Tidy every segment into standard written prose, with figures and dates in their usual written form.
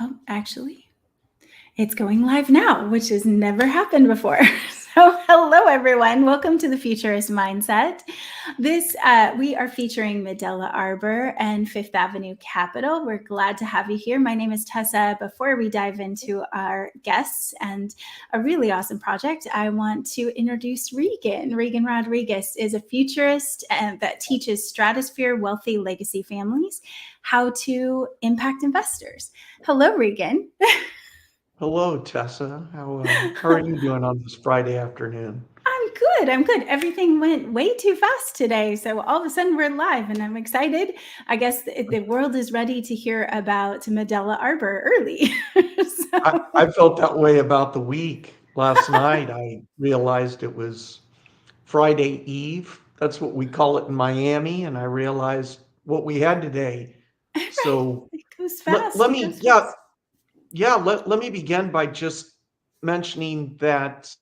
Oh, actually, it's going live now, which has never happened before. So, hello everyone. Welcome to the Futurist Mindset. We are featuring Medella Arbor and Fifth Avenue Capital. We're glad to have you here. My name is Tessa. Before we dive into our guests and a really awesome project, I want to introduce Reagan. Reagan Rodriguez is a futurist that teaches stratosphere wealthy legacy families how to impact investors. Hello, Reagan. Hello, Tessa. How are you doing on this Friday afternoon? I'm good. I'm good. Everything went way too fast today. So all of a sudden we're live and I'm excited. I guess the world is ready to hear about Medella Arbor early. I felt that way about the week. Last night, I realized it was Friday Eve. That's what we call it in Miami, and I realized what we had today. Right. So It goes let, fast. let It me, goes yeah, fast. yeah, let me begin by just mentioning that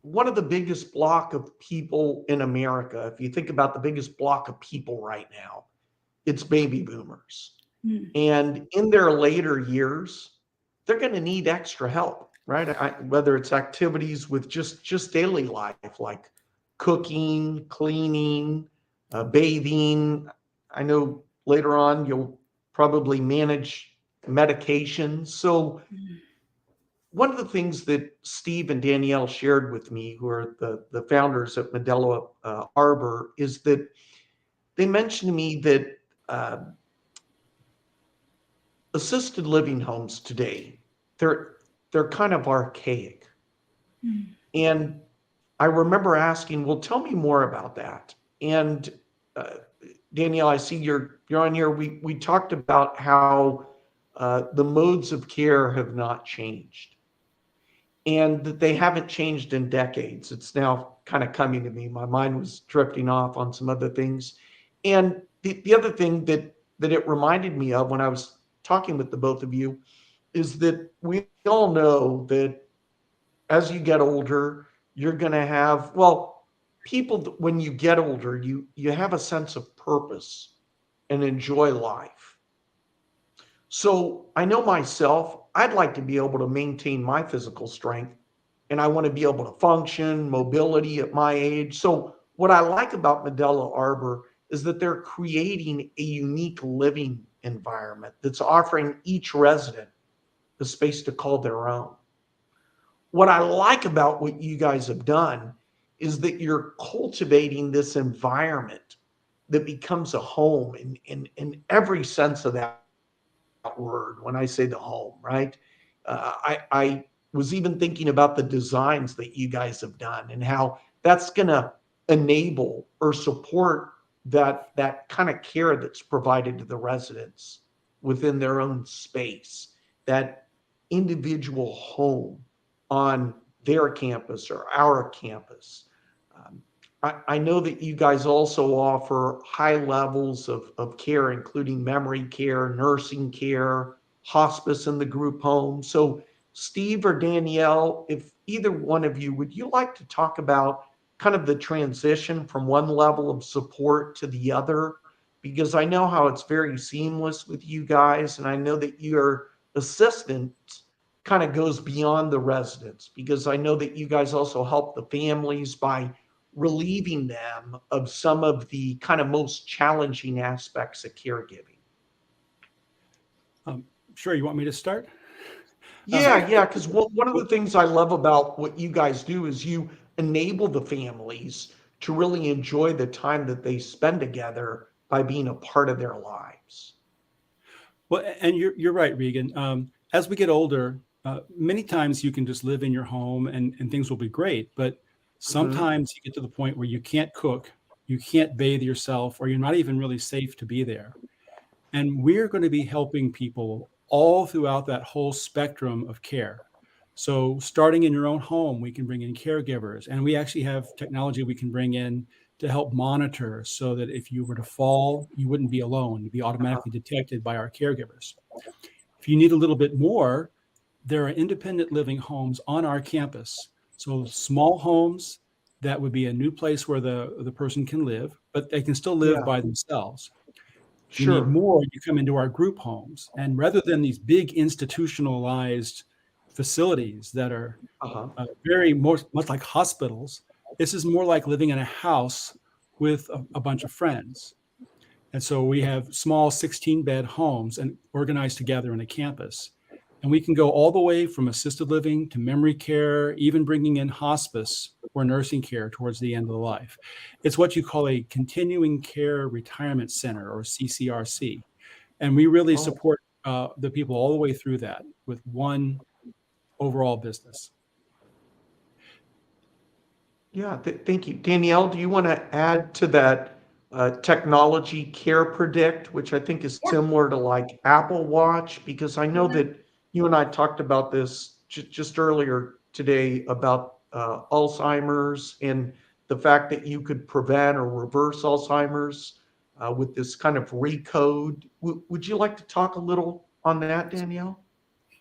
one of the biggest block of people in America, if you think about the biggest block of people right now, it's baby boomers. Mm. And in their later years, they're going to need extra help, right? Whether it's activities with just daily life, like cooking, cleaning, bathing. I know later on you'll probably manage medications. So Mm. one of the things that Steve and Danielle shared with me, who are the founders at Medella Arbor, is that they mentioned to me that uh, assisted living homes today, they're they're kind of archaic. Mm. And I remember asking, well, tell me more about that. And uh, Danielle, I see you're on here. We talked about how the modes of care have not changed and that they haven't changed in decades. It's now kind of coming to me. My mind was drifting off on some other things. And the other thing that it reminded me of when I was talking with the both of you is that we all know that as you get older, you're going to have, well, when you get older, you have a sense of purpose and enjoy life. So I know myself, I'd like to be able to maintain my physical strength and I want to be able to function, mobility at my age. So what I like about Medella Arbor is that they're creating a unique living environment that's offering each resident the space to call their own. What I like about what you guys have done is that you're cultivating this environment that becomes a home in every sense of that word when I say the home, right? I was even thinking about the designs that you guys have done and how that's going to enable or support that kind of care that's provided to the residents within their own space, that individual home on their campus or our campus. Um, I know that you guys also offer high levels of care, including memory care, nursing care, hospice in the group home. So, Steve or Danielle, if either one of you, would you like to talk about kind of the transition from one level of support to the other? Because I know how it's very seamless with you guys, and I know that your assistant kind of goes beyond the residents because I know that you guys also help the families by relieving them of some of the kind of most challenging aspects of caregiving. Um, sure, you want me to start? Um, Yeah, yeah, because one of the things I love about what you guys do is you enable the families to really enjoy the time that they spend together by being a part of their lives. well, and you're right, Regan. As we get older, many times you can just live in your home and things will be great. But Hmm. sometimes you get to the point where you can't cook, you can't bathe yourself, or you're not even really safe to be there. And we're going to be helping people all throughout that whole spectrum of care. So, starting in your own home, we can bring in caregivers, and we actually have technology we can bring in to help monitor so that if you were to fall, you wouldn't be alone. You'd be automatically detected by our caregivers. If you need a little bit more, there are independent living homes on our campus. So, small homes that would be a new place where the person can live, but they can still live Yeah. by themselves. You need Sure. more, you come into our group homes. And rather than these big institutionalized facilities that are Uh-huh. very much like hospitals, this is more like living in a house with a bunch of friends. And so we have small 16-bed homes and organized together in a campus. And we can go all the way from assisted living to memory care, even bringing in hospice or nursing care towards the end of the life. It's what you call a continuing care retirement center, or CCRC. And we really Oh, support the people all the way through that with one overall business. yeah. Thank you. Danielle, do you want to add to that technology Care Predict, which I think is Yeah. similar to like Apple Watch? Because I know that you and I talked about this just earlier today about Alzheimer's and the fact that you could prevent or reverse Alzheimer's with this kind of recode. Would you like to talk a little on that, Danielle?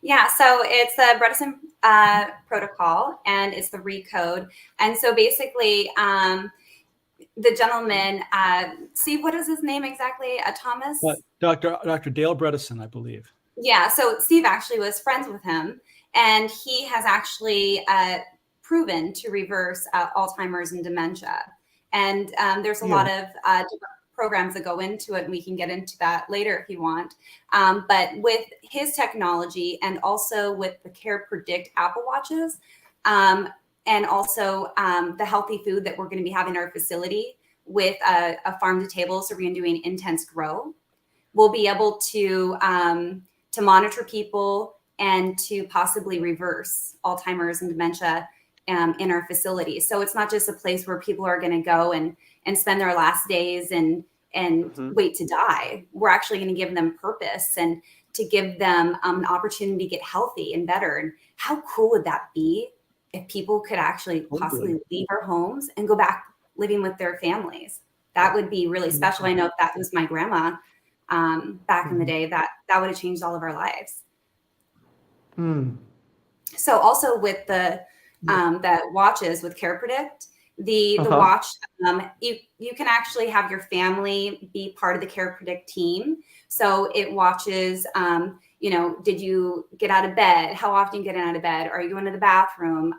Yeah, so it's the Bredesen protocol, and it's the recode. And so basically, the gentleman, Steve, what is his name exactly? Thomas? Dr. Dale Bredesen, I believe. Yeah, so Steve actually was friends with him, and he has actually proven to reverse Alzheimer's and dementia. And there's a lot of different programs that go into it, and we can get into that later if you want. But with his technology, and also with the Care Predict Apple Watches, and also the healthy food that we're going to be having in our facility with a farm to table, so we're going to be doing intense grow, we'll be able to monitor people and to possibly reverse Alzheimer's and dementia in our facility. So it's not just a place where people are going to go and spend their last days and wait to die. We're actually going to give them purpose and to give them an opportunity to get healthy and better. And how cool would that be if people could actually possibly leave our homes and go back living with their families? That would be really special. I know if that was my grandma back in the day, that would have changed all of our lives. So also with the watches with Care Predict, the watch, you can actually have your family be part of the Care Predict team. So it watches, did you get out of bed? How often you get out of bed? Are you going to the bathroom?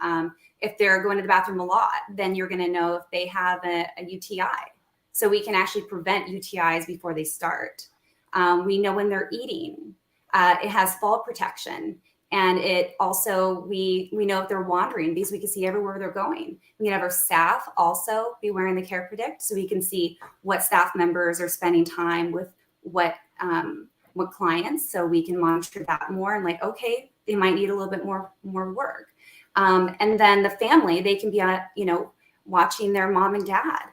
If they're going to the bathroom a lot, then you're going to know if they have a UTI. So we can actually prevent UTIs before they start. We know when they're eating. It has fall protection. And it also, we know if they're wandering because we can see everywhere they're going. We can have our staff also be wearing the Care Predict, so we can see what staff members are spending time with what clients, so we can monitor that more and like, okay, they might need a little bit more work. And then the family, they can be watching their mom and dad.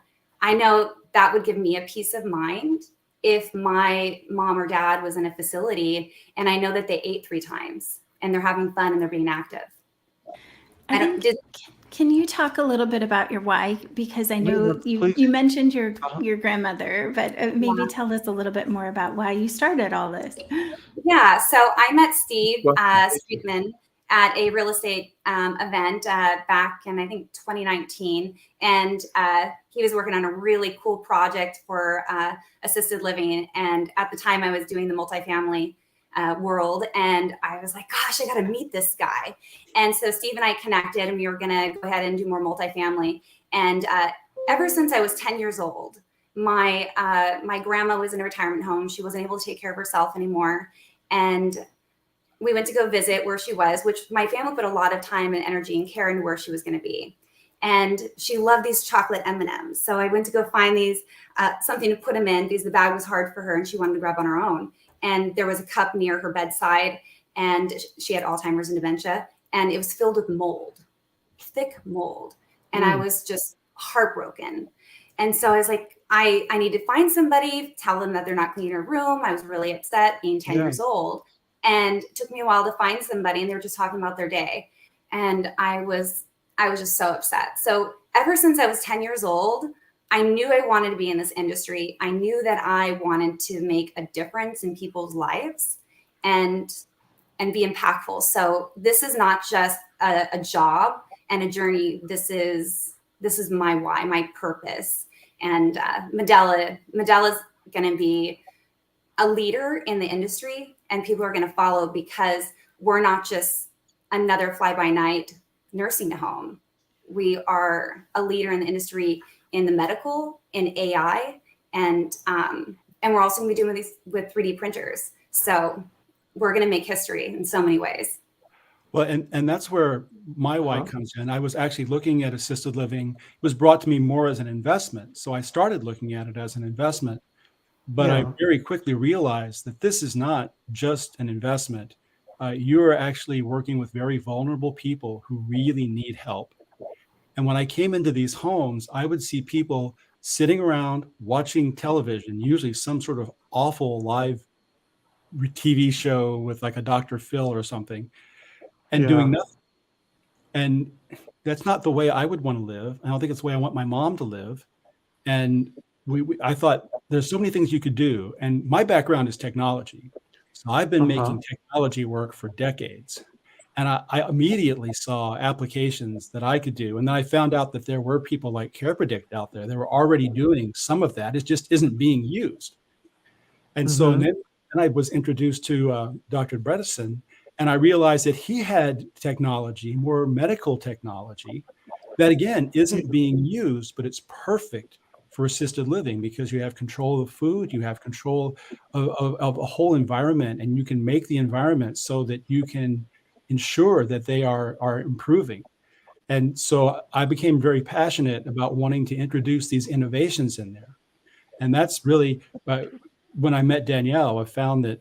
I know that would give me a peace of mind if my mom or dad was in a facility and I know that they ate 3 times and they're having fun and they're being active. Can you talk a little bit about your why? Because I know you mentioned your grandmother, but maybe tell us a little bit more about why you started all this. Yeah, so I met Steve Streetman at a real estate event back in, I think, 2019. And he was working on a really cool project for assisted living. And at the time I was doing the multifamily world. And I was like, gosh, I got to meet this guy. And so Steve and I connected, and we were going to go ahead and do more multifamily. And ever since I was 10 years old, my grandma was in a retirement home. She wasn't able to take care of herself anymore. And we went to go visit where she was, which my family put a lot of time and energy and care into where she was going to be. And she loved these chocolate M&Ms. So I went to go find these, something to put them in because the bag was hard for her and she wanted to grab on her own. And there was a cup near her bedside, and she had Alzheimer's and dementia, and it was filled with mold, thick mold. And I was just heartbroken. And so I was like, I need to find somebody, tell them that they're not cleaning her room. I was really upset being 10 years old. And it took me a while to find somebody, and they were just talking about their day. And I was just so upset. So ever since I was 10 years old, I knew I wanted to be in this industry. I knew that I wanted to make a difference in people's lives and be impactful. So this is not just a job and a journey. This is my why, my purpose. And Medella's going to be a leader in the industry, and people are going to follow because we're not just another fly-by-night nursing home. We are a leader in the industry in the medical, in AI, and we're also going to be doing these with 3D printers. So we're going to make history in so many ways. Well, and that's where my why comes in. I was actually looking at assisted living. It was brought to me more as an investment. So I started looking at it as an investment, but I very quickly realized that this is not just an investment. You're actually working with very vulnerable people who really need help. And when I came into these homes, I would see people sitting around watching television, usually some sort of awful live TV show with like a Dr. Phil or something, and doing nothing. And that's not the way I would want to live. I don't think it's the way I want my mom to live. And I thought there's so many things you could do. And my background is technology. So I've been making technology work for decades. And I immediately saw applications that I could do. And then I found out that there were people like CarePredict out there that were already doing some of that. It just isn't being used. And so then I was introduced to Dr. Bredesen, and I realized that he had technology, more medical technology, that again isn't being used, but it's perfect for assisted living because you have control of food, you have control of a whole environment, and you can make the environment so that you can ensure that they are improving. And so I became very passionate about wanting to introduce these innovations in there. And that's really when I met Danielle, I found that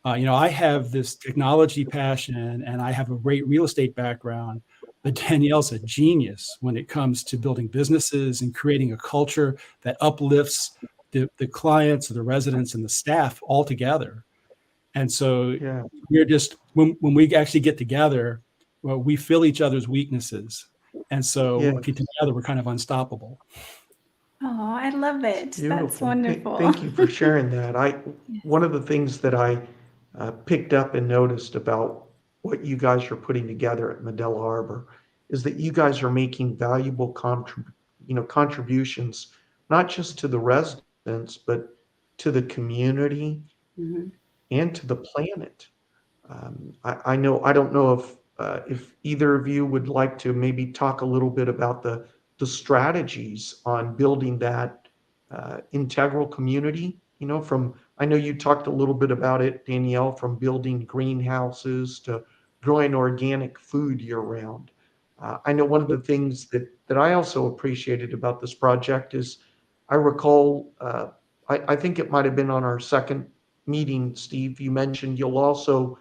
I have this technology passion and I have a great real estate background, but Danielle's a genius when it comes to building businesses and creating a culture that uplifts the clients, the residents, and the staff all together. And so we're just, when we actually get together, well, we fill each other's weaknesses. And so together we're kind of unstoppable. Oh, I love it. Beautiful. That's wonderful. Thank you for sharing that. One of the things that I picked up and noticed about what you guys are putting together at Medella Arbor is that you guys are making valuable contributions, not just to the residents, but to the community and to the planet. I don't know if either of you would like to maybe talk a little bit about the strategies on building that integral community. I know you talked a little bit about it, Danielle, from building greenhouses to growing organic food year round. I know one of the things that I also appreciated about this project is I recall, I think it might have been on our second meeting, Steve, you mentioned you'll also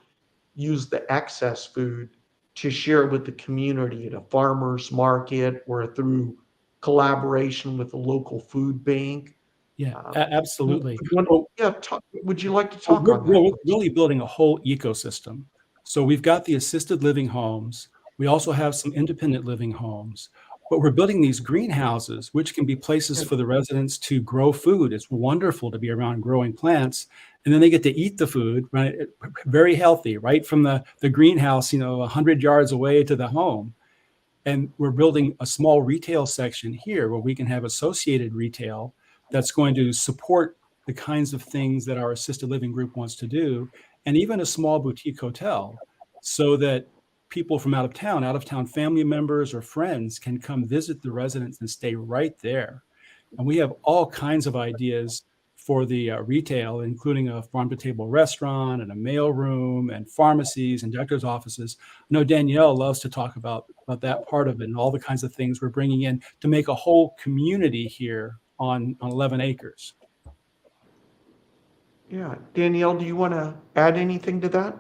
use the excess food to share with the community at a farmer's market or through collaboration with a local food bank. Yeah, absolutely. Would you like to talk on that? We're really building a whole ecosystem. So we've got the assisted living homes. We also have some independent living homes, but we're building these greenhouses, which can be places for the residents to grow food. It's wonderful to be around growing plants. And then they get to eat the food, right? Very healthy, right from the greenhouse, 100 yards away to the home. And we're building a small retail section here where we can have associated retail that's going to support the kinds of things that our assisted living group wants to do, and even a small boutique hotel so that people from out of town family members or friends can come visit the residents and stay right there. And we have all kinds of ideas for the retail, including a farm-to-table restaurant and a mailroom and pharmacies and doctor's offices. I know Danielle loves to talk about that part of it and all the kinds of things we're bringing in to make a whole community here on 11 acres. Yeah. Danielle, do you want to add anything to that?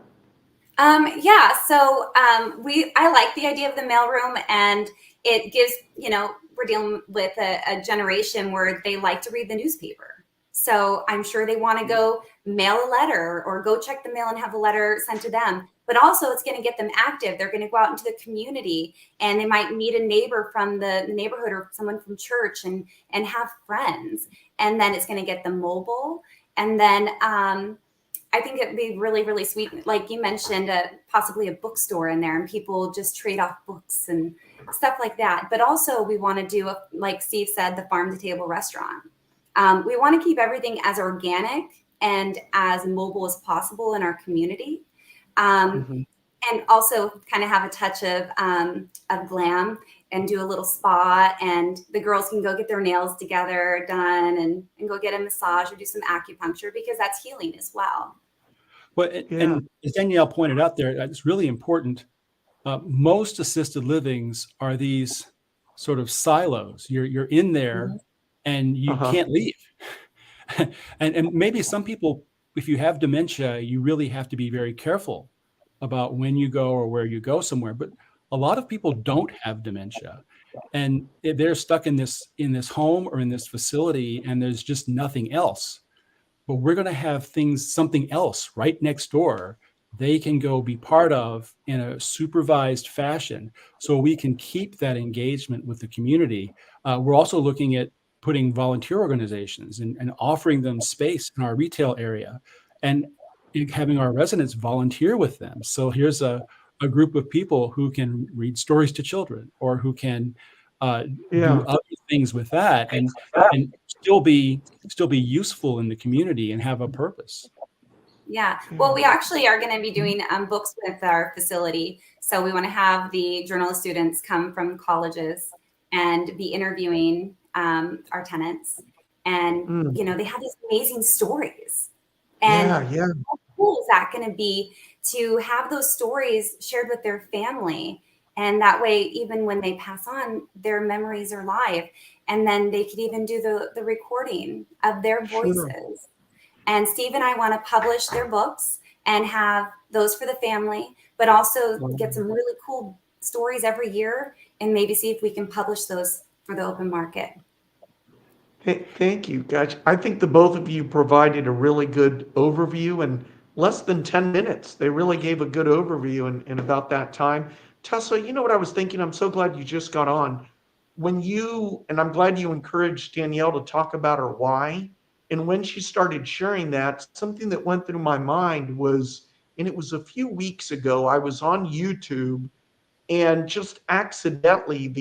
So I like the idea of the mailroom, and it gives, we're dealing with a generation where they like to read the newspaper. So I'm sure they want to go mail a letter or go check the mail and have a letter sent to them. But also it's going to get them active. They're going to go out into the community and they might meet a neighbor from the neighborhood or someone from church and have friends. And then it's going to get them mobile. And then I think it'd be really, really sweet. Like you mentioned, possibly a bookstore in there and people just trade off books and stuff like that. But also we want to do, like Steve said, the farm to table restaurant. We want to keep everything as organic and as mobile as possible in our community. Mhm. And also kind of have a touch of glam and do a little spa, and the girls can go get their nails together done and go get a massage or do some acupuncture, because that's healing as well. But Yeah. and as Danielle pointed out there, it's really important. Most assisted livings are these sort of silos. You're in there and you Uh-huh. can't leave. and maybe some people, if you have dementia, you really have to be very careful about when you go or where you go somewhere. But a lot of people don't have dementia, and they're stuck in this home or in this facility, and there's just nothing else. But we're going to have something else right next door they can go be part of in a supervised fashion, so we can keep that engagement with the community. We're also looking at putting volunteer organizations and offering them space in our retail area, and having our residents volunteer with them. So here's a group of people who can read stories to children, or who can do other things with that, and still be useful in the community and have a purpose. Yeah. Well, we actually are going to be doing books with our facility. So we want to have the journalist students come from colleges and be interviewing our tenants. And, they have these amazing stories. And Yeah. how cool is that going to be to have those stories shared with their family? And that way, even when they pass on, their memories are live. And then they could even do the recording of their voices. Sure. And Steve and I want to publish their books and have those for the family, but also get some really cool stories every year, and maybe see if we can publish those for the open market. Thank you, guys. I think the both of you provided a really good overview in less than 10 minutes. They really gave a good overview in about that time. Tessa, you know what I was thinking? I'm so glad you just got on. And I'm glad you encouraged Danielle to talk about her why. And when she started sharing that, something that went through my mind was, and it was a few weeks ago, I was on YouTube, and just accidentally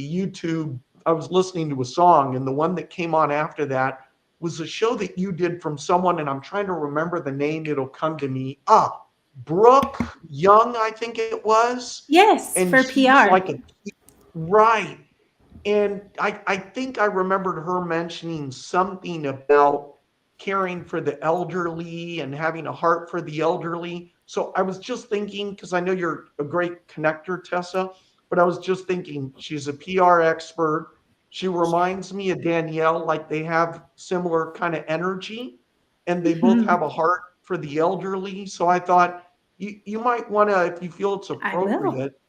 I was listening to a song, and the one that came on after that was a show that you did from someone, and I'm trying to remember the name. It'll come to me. Brooke Young, I think it was. Yes, And for she was PR. like right. And I think I remembered her mentioning something about caring for the elderly and having a heart for the elderly. So I was just thinking, because I know you're a great connector, Tessa, but I was just thinking, she's a PR expert. She reminds me of Danielle, like they have similar kind of energy, and they both have a heart for the elderly. So I thought you might want to, if you feel it's I will. appropriate,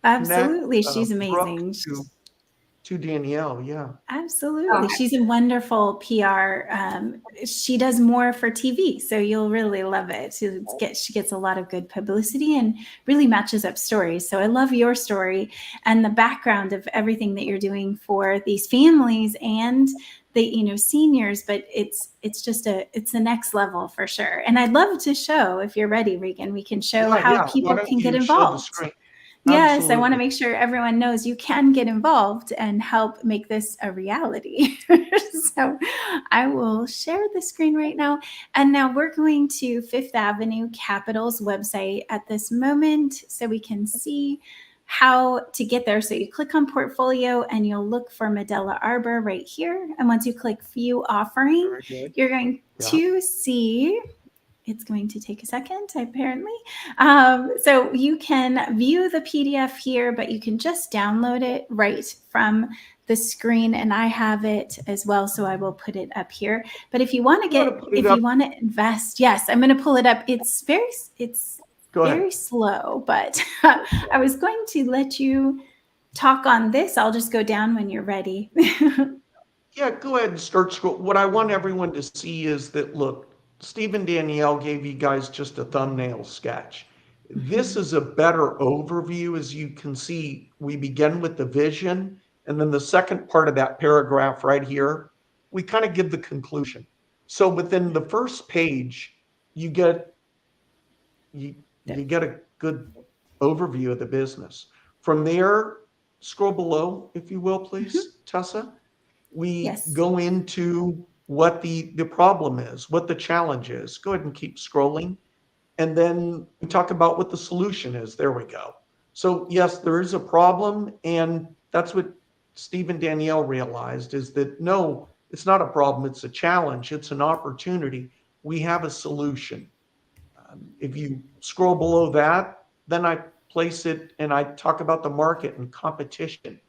connect Absolutely. She's Brooke amazing. to Danielle. Yeah. Absolutely. She's a wonderful PR. She does more for TV, so you'll really love it. She gets a lot of good publicity and really matches up stories. So I love your story and the background of everything that you're doing for these families and the seniors, but it's the next level for sure. And I'd love to show, if you're ready, Reagan, we can show how people can get involved. Yes, Absolutely. I want to make sure everyone knows you can get involved and help make this a reality. So I will share the screen right now. And now we're going to Fifth Avenue Capital's website at this moment so we can see how to get there. So you click on portfolio and you'll look for Medella Arbor right here. And once you click view offering, you're going to see... It's going to take a second, apparently. So you can view the PDF here, but you can just download it right from the screen. And I have it as well, so I will put it up here. But if you want to invest, yes, I'm going to pull it up. It's very slow, but I was going to let you talk on this. I'll just go down when you're ready. Yeah, go ahead and start scrolling. What I want everyone to see is that, look, Steve and Danielle gave you guys just a thumbnail sketch. This is a better overview. As you can see, we begin with the vision, and then the second part of that paragraph right here, we kind of give the conclusion. So within the first page, you get a good overview of the business. From there, scroll below, if you will, please, Tessa. We go into what the problem is, what the challenge is. Go ahead and keep scrolling. And then we talk about what the solution is. There we go. So yes, there is a problem. And that's what Steve and Danielle realized, is that no, it's not a problem. It's a challenge. It's an opportunity. We have a solution. If you scroll below that, then I place it and I talk about the market and competition.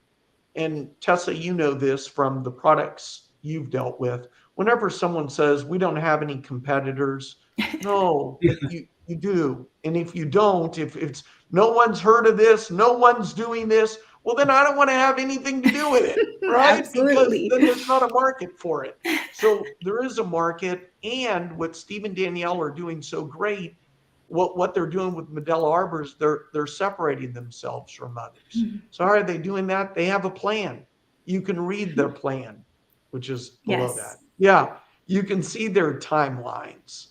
And Tessa, you know this from the products you've dealt with. Whenever someone says, we don't have any competitors, no, you do. And if you don't, if it's no one's heard of this, no one's doing this, well, then I don't want to have anything to do with it, right? Absolutely. Because then there's not a market for it. So there is a market. And what Steve and Danielle are doing so great, what they're doing with Medella Arbors, they're separating themselves from others. So how are they doing that? They have a plan. You can read their plan, which is below that. Yeah, you can see their timelines.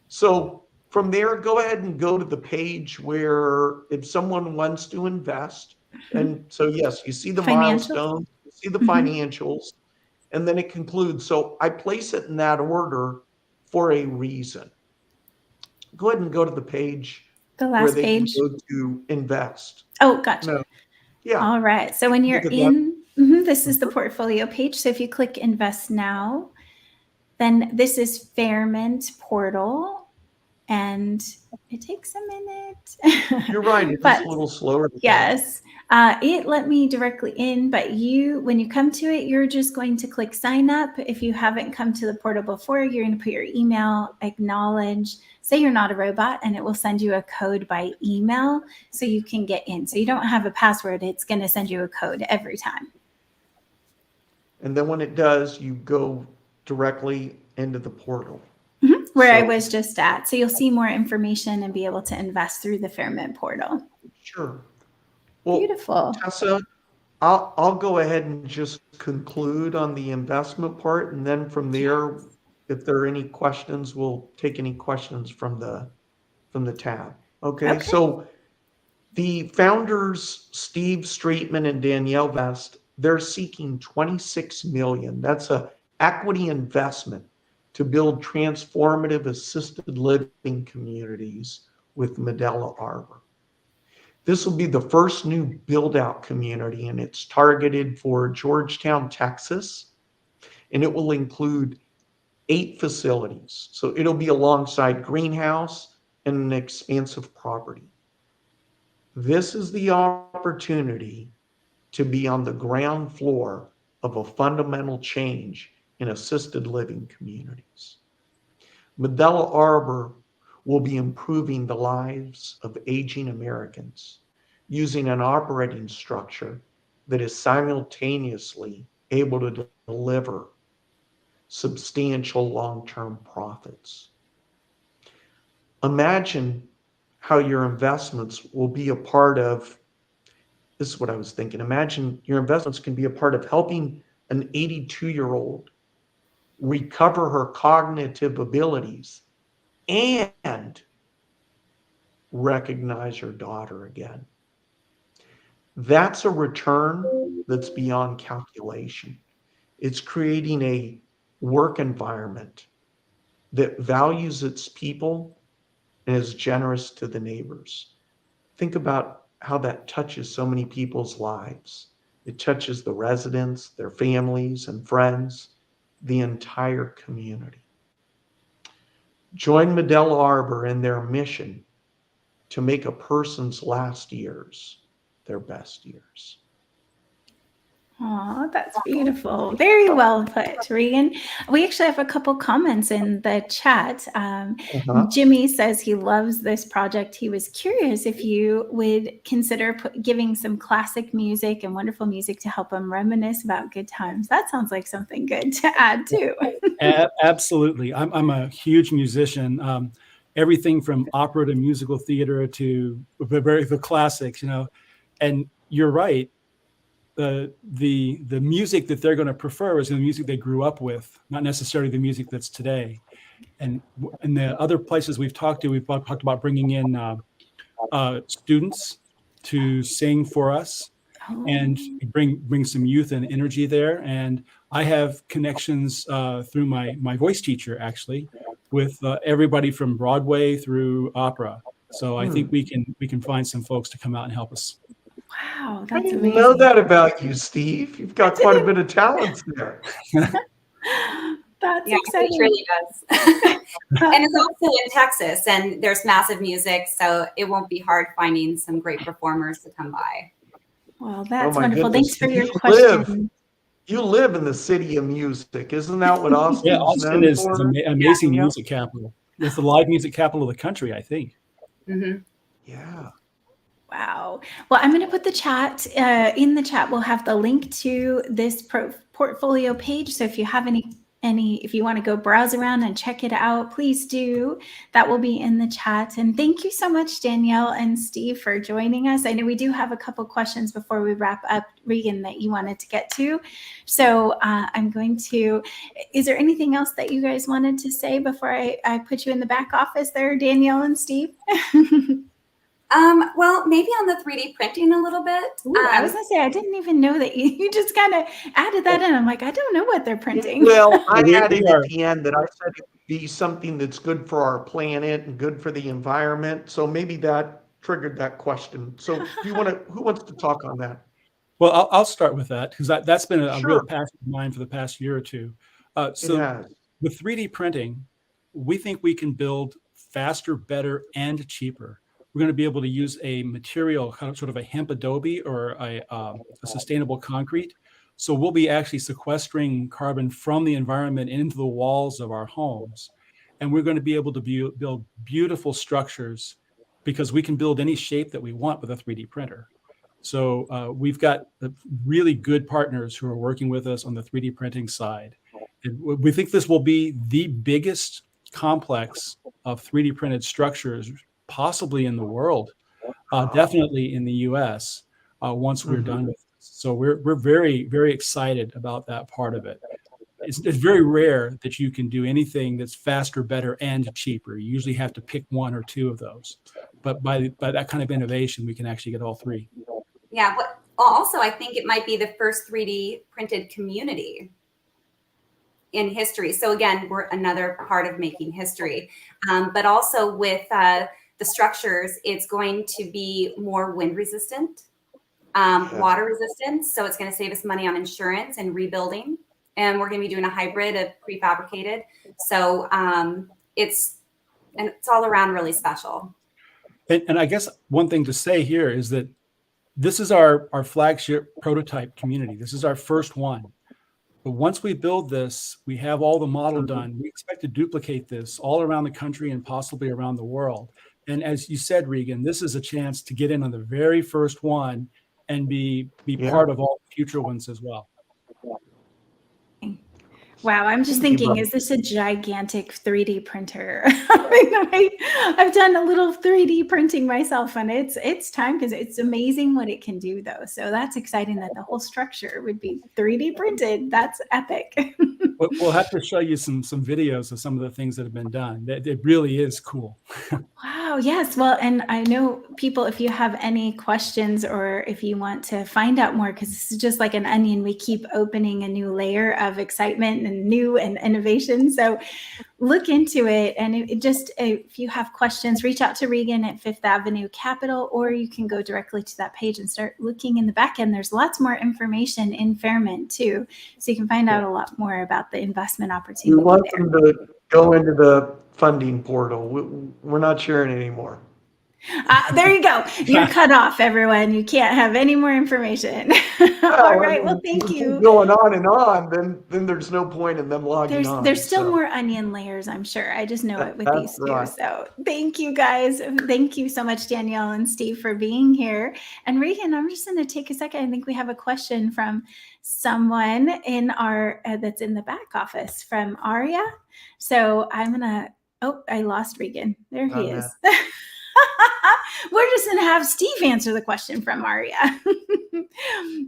So from there, go ahead and go to the page where if someone wants to invest, and so yes, you see the milestones, you see the financials, and then it concludes. So I place it in that order for a reason. Go ahead and go to the page. The last page. Can go to invest. Oh, gotcha. No. Yeah. All right. So when you're in, this is the portfolio page. So if you click invest now, then this is Fairmont portal, and it takes a minute. You're right. It's a little slower. Yes. It let me directly in, but when you come to it, you're just going to click sign up. If you haven't come to the portal before, you're going to put your email, acknowledge, say you're not a robot, and it will send you a code by email so you can get in. So you don't have a password. It's going to send you a code every time. And then when it does, you go directly into the portal. Where I was just at. So you'll see more information and be able to invest through the Fairmont portal. Sure. Well, beautiful. Tessa, I'll go ahead and just conclude on the investment part, and then from there, if there are any questions, we'll take any questions from the tab. Okay. So the founders, Steve Streetman and Danielle Vest, they're seeking $26 million. That's a equity investment to build transformative assisted living communities with Medella Arbor. This will be the first new build-out community, and it's targeted for Georgetown, Texas, and it will include 8 facilities. So it'll be alongside greenhouse and an expansive property. This is the opportunity to be on the ground floor of a fundamental change in assisted living communities. Medella Arbor will be improving the lives of aging Americans using an operating structure that is simultaneously able to deliver substantial long-term profits. Imagine how your investments will be a part of, this is what I was thinking, imagine your investments can be a part of helping an 82-year-old recover her cognitive abilities and recognize her daughter again. That's a return that's beyond calculation. It's creating a work environment that values its people and is generous to the neighbors. Think about how that touches so many people's lives. It touches the residents, their families and friends, the entire community. Join Medella Arbor in their mission to make a person's last years their best years. Oh, that's beautiful. Very well put, Reagan. We actually have a couple comments in the chat. Jimmy says he loves this project. He was curious if you would consider giving some classic music and wonderful music to help him reminisce about good times. That sounds like something good to add too. Absolutely. I'm a huge musician. Everything from opera to musical theater to the classics, and you're right. The music that they're going to prefer is the music they grew up with, not necessarily the music that's today. And in the other places we've talked about bringing in students to sing for us. and bring some youth and energy there. And I have connections through my voice teacher, actually, with everybody from Broadway through opera. So I think we can find some folks to come out and help us. Wow, I that's didn't amazing. know that about you, Steve. You've got quite a bit of talents there. That's Yeah, exciting. it really does. And it's also in Texas, and there's massive music, so it won't be hard finding some great performers to come by. Well, that's my wonderful. goodness. Thanks for your You question. You live in the city of music. Isn't that what Austin's Yeah, Austin known is for? an amazing Yeah. music capital. It's the live music capital of the country, I think. Mm-hmm. Yeah. Wow. Well, I'm going to put the chat in the chat. We'll have the link to this portfolio page. So if you have if you want to go browse around and check it out, please do. That will be in the chat. And thank you so much, Danielle and Steve, for joining us. I know we do have a couple questions before we wrap up, Reagan, that you wanted to get to. So I'm going to, is there anything else that you guys wanted to say before I put you in the back office there, Danielle and Steve? Well, maybe on the 3D printing a little bit. Ooh, I was gonna say, I didn't even know that you just kind of added that in. I'm like, I don't know what they're printing. Well, I added at the end that I said it would be something that's good for our planet and good for the environment. So maybe that triggered that question. So who wants to talk on that? Well, I'll start with that because that's been a Sure. real passion of mine for the past year or two. So with 3D printing, we think we can build faster, better, and cheaper. We're going to be able to use a material, sort of a hemp adobe or a sustainable concrete. So we'll be actually sequestering carbon from the environment into the walls of our homes. And we're going to be able to build beautiful structures because we can build any shape that we want with a 3D printer. So we've got really good partners who are working with us on the 3D printing side. And we think this will be the biggest complex of 3D printed structures possibly in the world, definitely in the US, once we're done with this. So we're very, very excited about that part of it. It's very rare that you can do anything that's faster, better, and cheaper. You usually have to pick one or two of those. But by that kind of innovation, we can actually get all three. Yeah. Also, I think it might be the first 3D printed community in history. So again, we're another part of making history. But also with the structures, it's going to be more wind resistant, water resistant. So it's going to save us money on insurance and rebuilding. And we're going to be doing a hybrid of prefabricated. So it's all around really special. And I guess one thing to say here is that this is our flagship prototype community. This is our first one. But once we build this, we have all the model done. We expect to duplicate this all around the country and possibly around the world. And as you said, Reagan, this is a chance to get in on the very first one and be part of all future ones as well. Wow, I'm just thinking, is this a gigantic 3D printer? I've done a little 3D printing myself, and it's time because it's amazing what it can do, though. So that's exciting that the whole structure would be 3D printed. That's epic. We'll have to show you some videos of some of the things that have been done. It really is cool. Wow, yes. Well, and I know people, if you have any questions or if you want to find out more, because this is just like an onion, we keep opening a new layer of excitement and new and innovation. So look into it. And if you have questions, reach out to Reagan at Fifth Avenue Capital, or you can go directly to that page and start looking in the back end. There's lots more information in Fairmont too. So you can find out a lot more about the investment opportunity. We want them to go into the funding portal. We're not sharing anymore. There you go. You're cut off, everyone. You can't have any more information. All right. Well, thank you. Going on and on, then there's no point in them logging on. There's still more onion layers, I'm sure. I just know it with these two. Right. So thank you, guys. Thank you so much, Danielle and Steve, for being here. And Reagan, I'm just going to take a second. I think we have a question from someone in our that's in the back office from Aria. So I'm going to, I lost Reagan. There he is. We're just going to have Steve answer the question from Aria.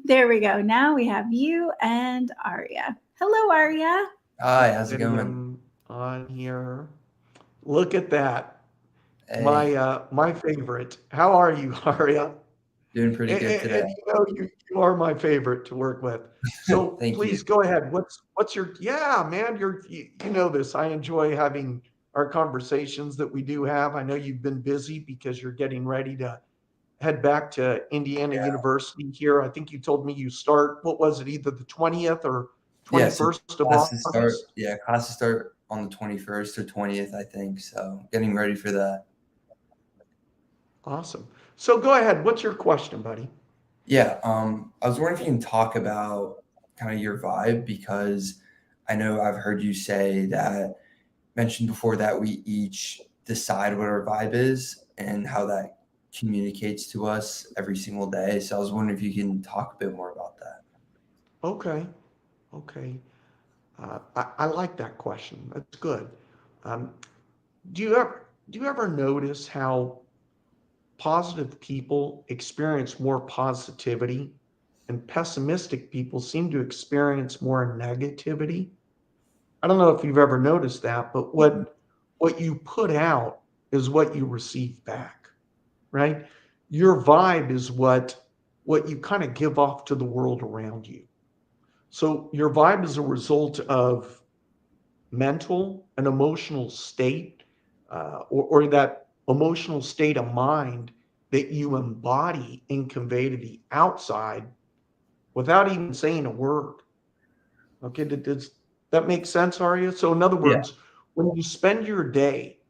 There we go. Now we have you and Aria. Hello, Aria. Hi, how's it going? On here. Look at that. Hey. My favorite. How are you, Aria? Doing pretty good today. And you are my favorite to work with. So Thank please you. go ahead. What's your, yeah, man, you know this. I enjoy having our conversations that we do have. I know you've been busy because you're getting ready to head back to Indiana University here. I think you told me you start, what was it, either the 20th or Yeah, so 21st of classes start. August? Yeah, classes start on the 21st or 20th, I think. So getting ready for that. Awesome. So go ahead. What's your question, buddy? Yeah, I was wondering if you can talk about kind of your vibe, because I know I've heard you say that, mentioned before, that we each decide what our vibe is and how that communicates to us every single day. So I was wondering if you can talk a bit more about that. Okay. Okay. I like that question. That's good. Um, do you ever notice how positive people experience more positivity and pessimistic people seem to experience more negativity? I don't know if you've ever noticed that, but what you put out is what you receive back, right? Your vibe is what you kind of give off to the world around you. So your vibe is a result of mental and emotional state, or that emotional state of mind that you embody and convey to the outside without even saying a word. Okay, does that make sense, Arya? So in other Yeah. words, when you spend your day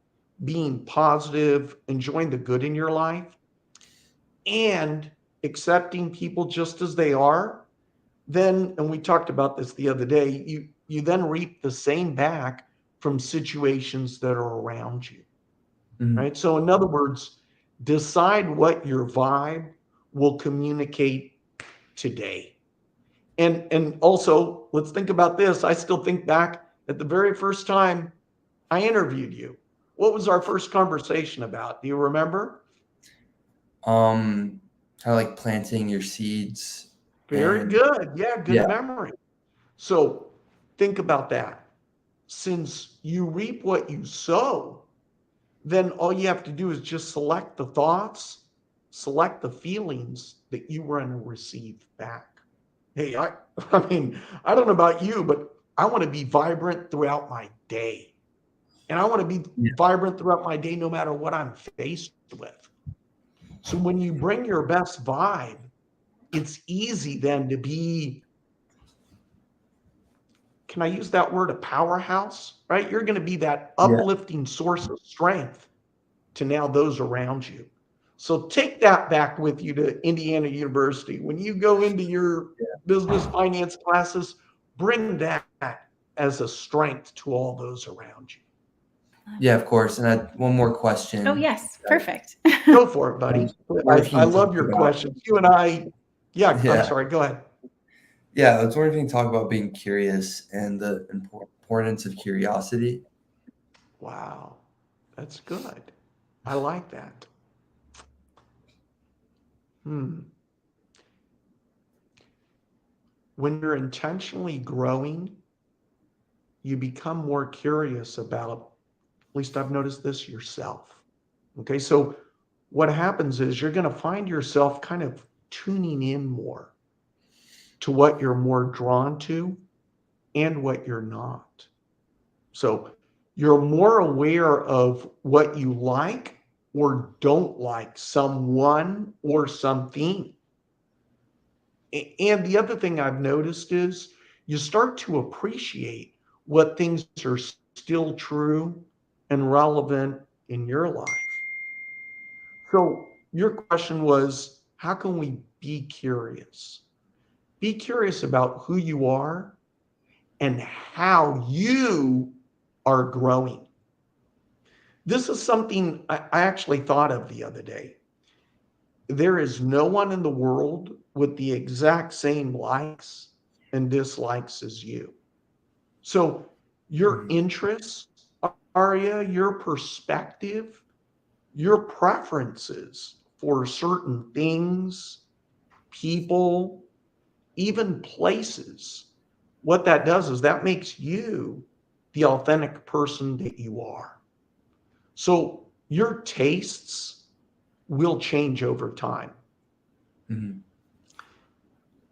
being positive, enjoying the good in your life, and accepting people just as they are, then, and we talked about this the other day, you then reap the same back from situations that are around you, Mhm. right? So in other words, decide what your vibe will communicate today. And also, let's think about this. I still think back at the very first time I interviewed you. What was our first conversation about? Do you remember? Kind of like planting your seeds. Very And good. Yeah, good yeah, memory. So think about that. Since you reap what you sow, then all you have to do is just select the thoughts, select the feelings that you want to receive back. Hey, I mean, I don't know about you, but I want to be vibrant throughout my day. And I want to be yeah, vibrant throughout my day no matter what I'm faced with. So when you bring your best vibe, it's easy then to be, can I use that word, a powerhouse, right? You're going to be that yeah, uplifting source of strength to now those around you. So take that back with you to Indiana University. When you go into your business finance classes, bring that as a strength to all those around you. yeah, of course. And I had one more Oh, question. yes. Perfect. Go for it, buddy. Wonder if you I can talk love your about, questions. You and I, yeah, I'm yeah, sorry, go ahead. yeah. I was wondering if you can talk about being curious and the importance of curiosity. Wow, that's good. I like that. Hmm. When you're intentionally growing, you become more curious about, at least I've noticed this, yourself. Okay, so what happens is you're going to find yourself kind of tuning in more to what you're more drawn to and what you're not. So you're more aware of what you like or don't like, someone or something. And the other thing I've noticed is you start to appreciate what things are still true and relevant in your life. So your question was, how can we be curious? Be curious about who you are and how you are growing. This is something I actually thought of the other day. There is no one in the world with the exact same likes and dislikes as you. So your Mhm. interests, Aria, your perspective, your preferences for certain things, people, even places, what that does is that makes you the authentic person that you are. So your tastes will change over time. Mhm.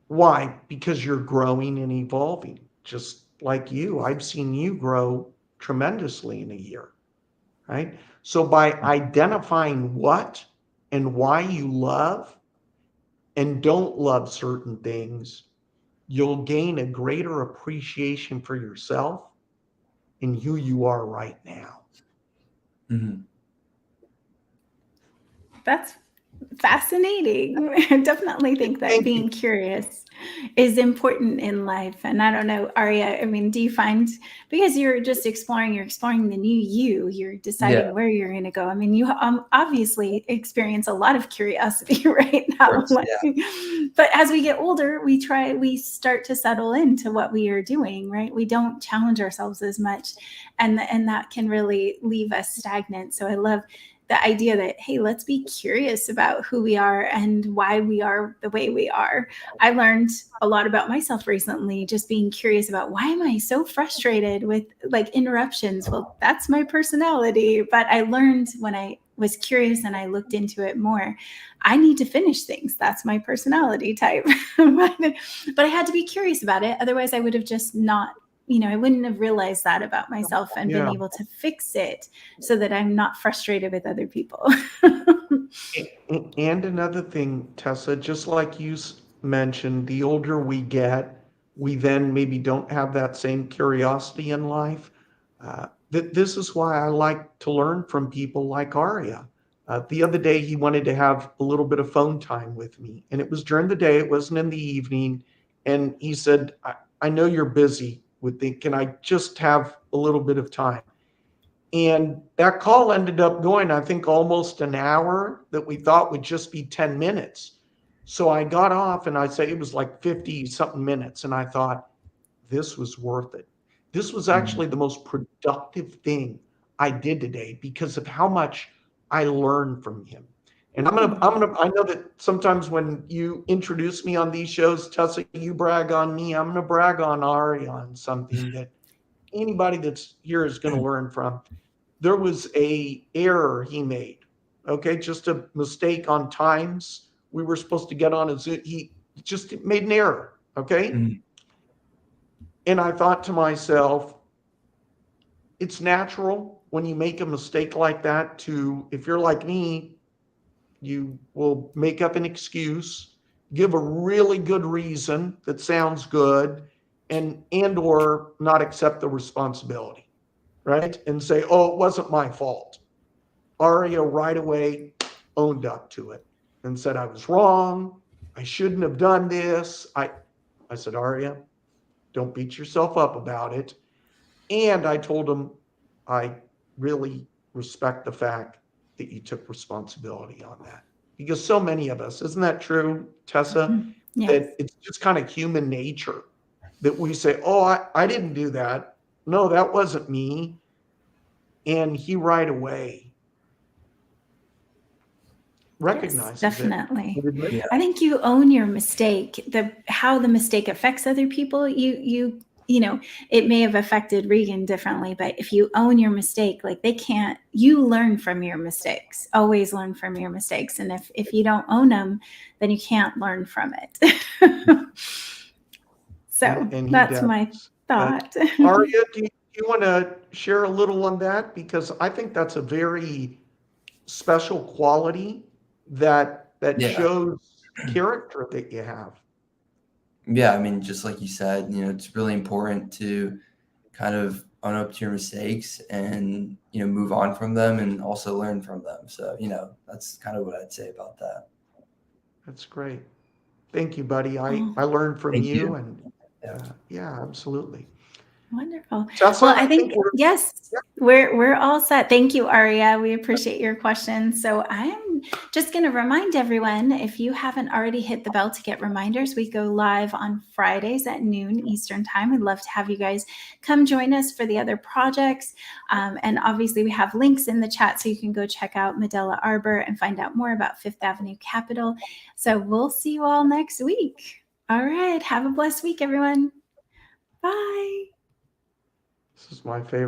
Why? Because you're growing and evolving, just like you. I've seen you grow tremendously in a year, right? So by identifying what and why you love and don't love certain things, you'll gain a greater appreciation for yourself and who you are right now. Mhm. That's fascinating. I definitely think that Thank you. being curious is important in life. And I don't know, Aria, I mean, do you find, because you're just exploring, you're exploring the new you're deciding Yeah. where you're going to go. I mean, you obviously experience a lot of curiosity right Of now. course, yeah. But as we get older, we start to settle into what we are doing, right? We don't challenge ourselves as much. And that can really leave us stagnant. So I love the idea that, hey, let's be curious about who we are and why we are the way we are. I learned a lot about myself recently, just being curious about, why am I so frustrated with like interruptions? Well, that's my personality. But I learned when I was curious and I looked into it more, I need to finish things. That's my personality type. But I had to be curious about it. Otherwise, I would have just not, I wouldn't have realized that about myself and been able to fix it so that I'm not frustrated with other people. And another thing, Tessa, just like you mentioned, the older we get, we then maybe don't have that same curiosity in life. This is why I like to learn from people like Aria. The other day, he wanted to have a little bit of phone time with me, and it was during the day, it wasn't in the evening. And he said, I know you're busy with can I just have a little bit of time? And that call ended up going, I think, almost an hour that we thought would just be 10 minutes. So I got off and I say it was like 50 something minutes. And I thought, this was worth it. This was actually the most productive thing I did today because of how much I learned from him. And I know that sometimes when you introduce me on these shows, Tessa, you brag on me. I'm going to brag on Ari on something that anybody that's here is going to learn from. There was a error he made. Okay, just a mistake on times. We were supposed to get on a Zoom. He just made an error. Okay. Mhm. And I thought to myself, it's natural when you make a mistake like that to, if you're like me, you will make up an excuse, give a really good reason that sounds good, and or not accept the responsibility, right? And say, oh, it wasn't my fault. Aria right away owned up to it and said, I was wrong. I shouldn't have done this. I said, Aria, don't beat yourself up about it. And I told him, I really respect the fact that you took responsibility on that. Because so many of us, isn't that true, Tessa? Yes. That it's just kind of human nature that we say, oh, I didn't do that. No, that wasn't me. And he right away recognizes Yes, definitely. it. Yeah. I think you own your mistake. How the mistake affects other people, it may have affected Reagan differently, but if you own your mistake, like you learn from your mistakes. Always learn from your mistakes. And if you don't own them, then you can't learn from it. So And that's my thought. Aria, do you want to share a little on that? Because I think that's a very special quality that Yeah. shows character that you have. Yeah, I mean, just like you said, it's really important to kind of own up to your mistakes and, move on from them and also learn from them. So, that's kind of what I'd say about that. That's great. Thank you, buddy. I Oh, learned from Thank you, you. and Yeah. yeah, absolutely. wonderful. Tessa, Well, I think yes, yeah. we're all set. Thank you, Aria. We appreciate your questions. So I'm just going to remind everyone, if you haven't already hit the bell to get reminders, we go live on Fridays at noon Eastern time. We'd love to have you guys come join us for the other projects. And obviously we have links in the chat so you can go check out Medella Arbor and find out more about Fifth Avenue Capitol. So we'll see you all next week. All right. Have a blessed week, everyone. Bye. This is my favorite.